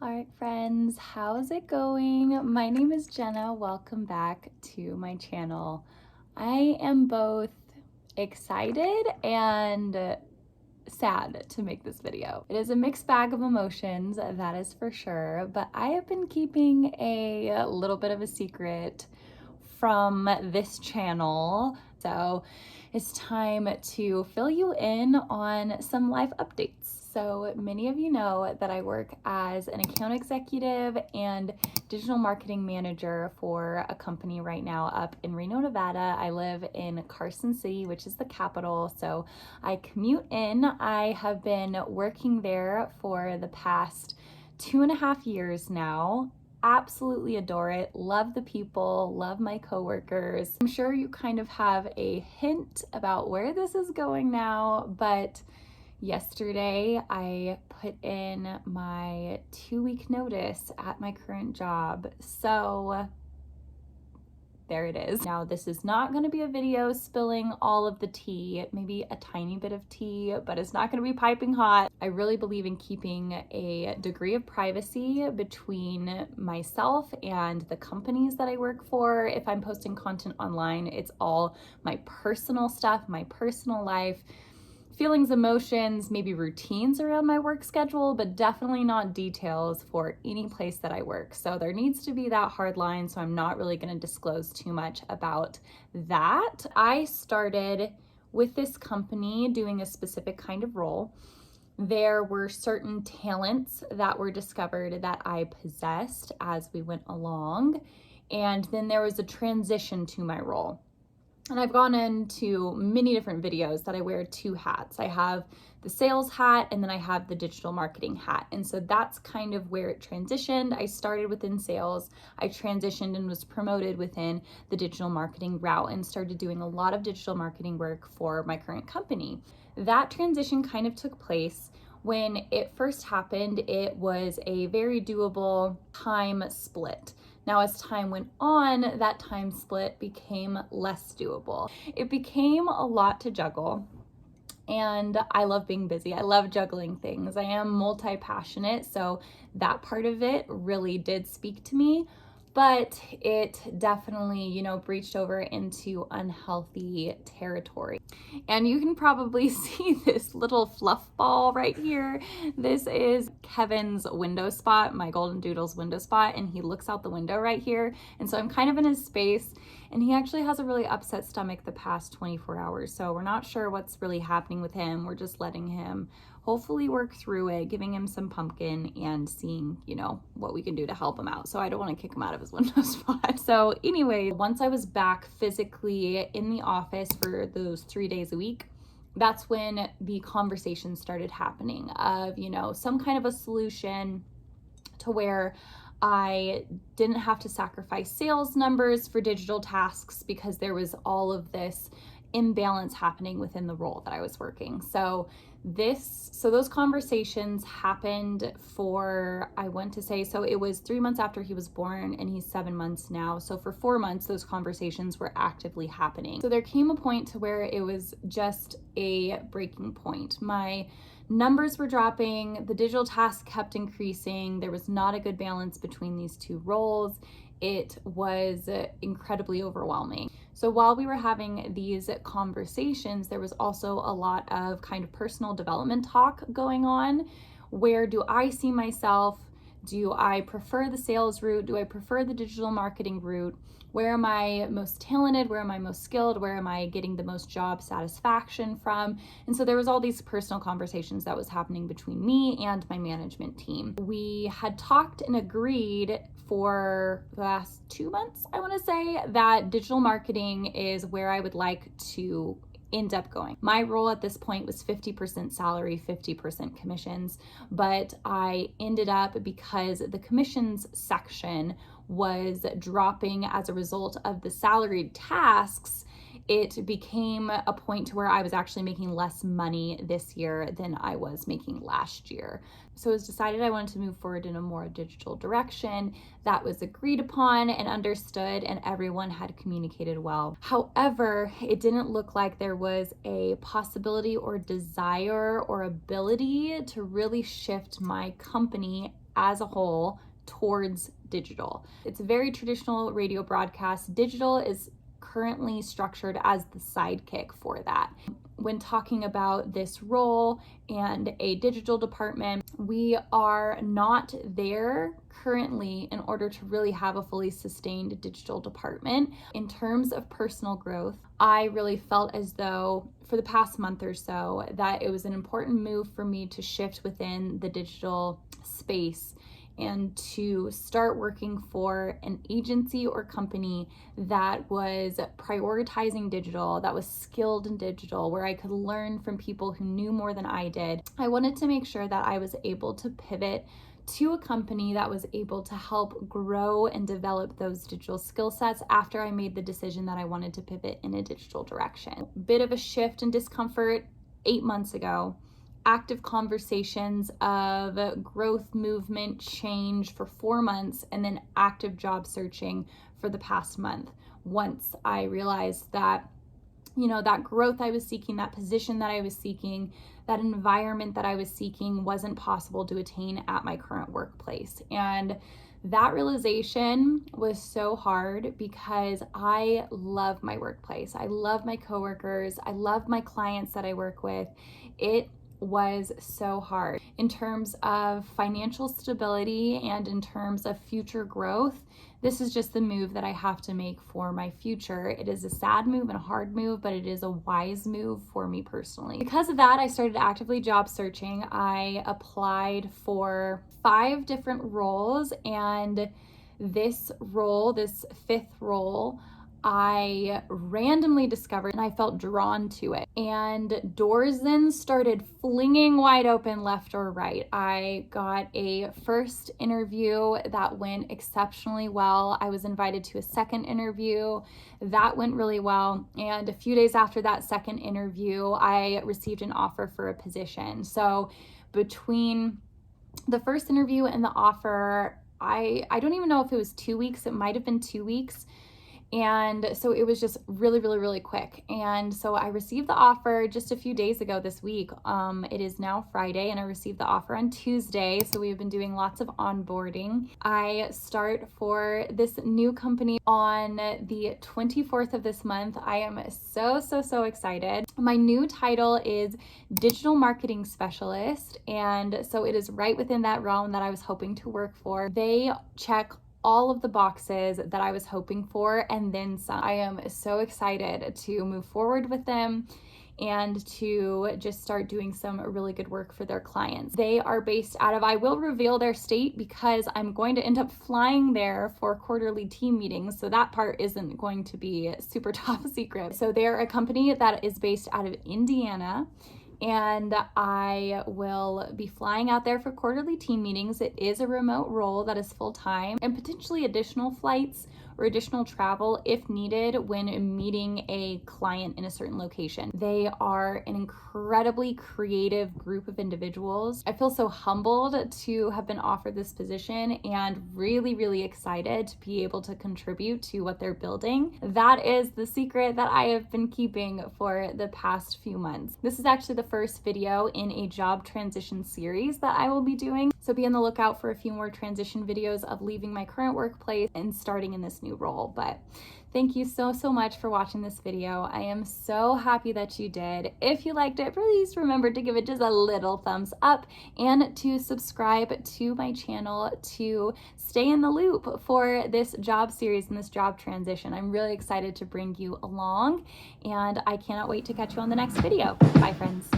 All right, friends, how's it going? My name is Jenna. Welcome back to my channel. I am both excited and sad to make this video. It is a mixed bag of emotions, that is for sure, but I have been keeping a little bit of a secret from this channel. So it's time to fill you in on some life updates. So many of you know that I work as an account executive and digital marketing manager for a company right now up in Reno, Nevada. I live in Carson City, which is the capital, so I commute in. I have been working there for the past 2.5 years now. Absolutely adore it, love the people, love my coworkers. I'm sure you kind of have a hint about where this is going now, but yesterday I put in my 2-week notice at my current job. So there it is. Now, this is not going to be a video spilling all of the tea, maybe a tiny bit of tea, but it's not going to be piping hot. I really believe in keeping a degree of privacy between myself and the companies that I work for. If I'm posting content online, it's all my personal stuff, my personal life, feelings, emotions, maybe routines around my work schedule, but definitely not details for any place that I work. So there needs to be that hard line, so I'm not really going to disclose too much about that. I started with this company doing a specific kind of role. There were certain talents that were discovered that I possessed as we went along, and then there was a transition to my role. And I've gone into many different videos that I wear 2 hats. I have the sales hat and then I have the digital marketing hat. And so that's kind of where it transitioned. I started within sales. I transitioned and was promoted within the digital marketing route and started doing a lot of digital marketing work for my current company. That transition kind of took place when it first happened. It was a very doable time split. Now, as time went on, that time split became less doable. It became a lot to juggle, and I love being busy. I love juggling things. I am multi-passionate, so that part of it really did speak to me. But it definitely, breached over into unhealthy territory. And you can probably see this little fluff ball right here. This is Kevin's window spot, my golden doodle's window spot, and he looks out the window right here. And so I'm kind of in his space, and he actually has a really upset stomach the past 24 hours. So we're not sure what's really happening with him. We're just letting him hopefully work through it, giving him some pumpkin and seeing, what we can do to help him out. So I don't want to kick him out of his window spot. So anyway, once I was back physically in the office for those 3 days a week, that's when the conversation started happening of, some kind of a solution to where I didn't have to sacrifice sales numbers for digital tasks because there was all of this imbalance happening within the role that I was working. So those conversations happened for, I want to say, so it was 3 months after he was born and he's 7 months now. So for 4 months, those conversations were actively happening. So there came a point to where it was just a breaking point. My numbers were dropping, the digital tasks kept increasing. There was not a good balance between these two roles. It was incredibly overwhelming. So while we were having these conversations, there was also a lot of kind of personal development talk going on. Where do I see myself? Do I prefer the sales route? Do I prefer the digital marketing route? Where am I most talented? Where am I most skilled? Where am I getting the most job satisfaction from? And so there was all these personal conversations that was happening between me and my management team. We had talked and agreed for the last 2 months, I want to say, that digital marketing is where I would like to end up going. My role at this point was 50% salary, 50% commissions, but I ended up, because the commissions section was dropping as a result of the salaried tasks, it became a point to where I was actually making less money this year than I was making last year. So it was decided I wanted to move forward in a more digital direction. That was agreed upon and understood, and everyone had communicated well. However, it didn't look like there was a possibility or desire or ability to really shift my company as a whole towards digital. It's a very traditional radio broadcast. Digital is currently structured as the sidekick for that. When talking about this role and a digital department, we are not there currently in order to really have a fully sustained digital department. In terms of personal growth, I really felt as though for the past month or so that it was an important move for me to shift within the digital space and to start working for an agency or company that was prioritizing digital, that was skilled in digital, where I could learn from people who knew more than I did. I wanted to make sure that I was able to pivot to a company that was able to help grow and develop those digital skill sets after I made the decision that I wanted to pivot in a digital direction. Bit of a shift and discomfort 8 months ago. Active conversations of growth, movement, change for 4 months, and then active job searching for the past month. Once I realized that, that growth I was seeking, that position that I was seeking, that environment that I was seeking wasn't possible to attain at my current workplace. And that realization was so hard because I love my workplace. I love my coworkers. I love my clients that I work with. It was so hard in terms of financial stability and in terms of future growth. This is just the move that I have to make for my future. It is a sad move and a hard move, but it is a wise move for me personally. Because of that, I started actively job searching. I applied for 5 different roles, and this role, this 5th role, I randomly discovered and I felt drawn to it. And doors then started flinging wide open left or right. I got a first interview that went exceptionally well. I was invited to a second interview that went really well. And a few days after that second interview, I received an offer for a position. So between the first interview and the offer, I don't even know if it was 2 weeks. It might have been 2 weeks. And so it was just really, really, really quick. And so I received the offer just a few days ago this week. It is now Friday and I received the offer on Tuesday. So we've been doing lots of onboarding. I start for this new company on the 24th of this month. I am so excited. My new title is Digital Marketing Specialist. And so it is right within that realm that I was hoping to work for. They check all of the boxes that I was hoping for and then some. I am so excited to move forward with them and to just start doing some really good work for their clients. They are based out of, I will reveal their state because I'm going to end up flying there for quarterly team meetings. So that part isn't going to be super top secret. So they're a company that is based out of Indiana. And I will be flying out there for quarterly team meetings. It is a remote role that is full-time and potentially additional flights or additional travel if needed when meeting a client in a certain location. They are an incredibly creative group of individuals. I feel so humbled to have been offered this position and really, really excited to be able to contribute to what they're building. That is the secret that I have been keeping for the past few months. This is actually the first video in a job transition series that I will be doing. So be on the lookout for a few more transition videos of leaving my current workplace and starting in this new role. But thank you so much for watching this video. I am so happy that you did. If you liked it, please remember to give it just a little thumbs up and to subscribe to my channel to stay in the loop for this job series and this job transition. I'm really excited to bring you along and I cannot wait to catch you on the next video. Bye friends.